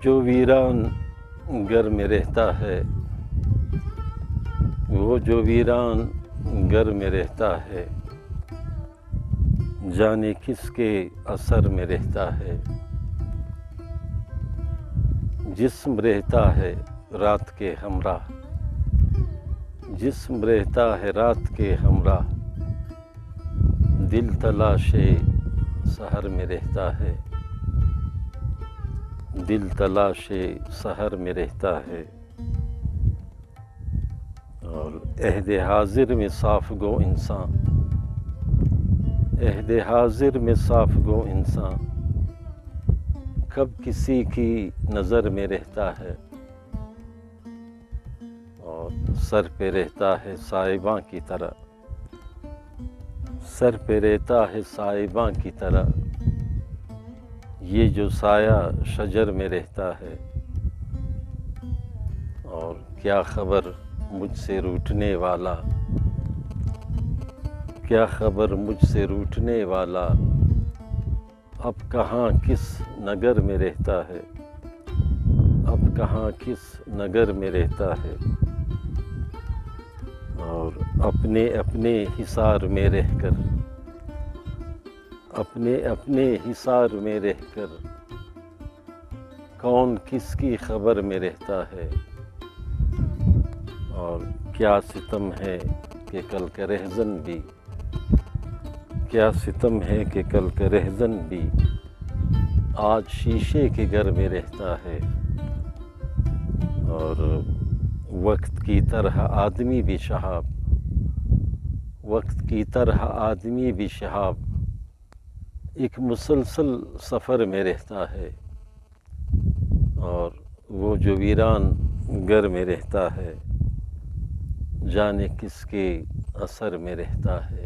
جو ویران گھر میں رہتا ہے، وہ جو ویران گھر میں رہتا ہے، جانے کس کے اثر میں رہتا ہے۔ جسم رہتا ہے رات کے ہمراہ، جسم رہتا ہے رات کے ہمراہ، دل تلاش سحر میں رہتا ہے، دل تلاش سحر میں رہتا ہے۔ اور عہد حاضر میں صاف گو انسان، عہد حاضر میں صاف گو انسان، کب کسی کی نظر میں رہتا ہے، اور سر پہ رہتا ہے سائباں کی طرح، سر پہ رہتا ہے سائباں کی طرح، یہ جو سایہ شجر میں رہتا ہے۔ اور کیا خبر مجھ سے روٹھنے والا، کیا خبر مجھ سے روٹھنے والا، اب کہاں کس نگر میں رہتا ہے، اب کہاں کس نگر میں رہتا ہے۔ اور اپنے اپنے حصار میں رہ کر، اپنے اپنے حصار میں رہ کر، کون کس کی خبر میں رہتا ہے۔ اور کیا ستم ہے کہ کل کا رہزن بھی، کیا ستم ہے کہ کل کا رہزن بھی، آج شیشے کے گھر میں رہتا ہے۔ اور وقت کی طرح آدمی بھی شہاب، وقت کی طرح آدمی بھی شہاب، ایک مسلسل سفر میں رہتا ہے۔ اور وہ جو ویران گھر میں رہتا ہے، جانے کس کے اثر میں رہتا ہے۔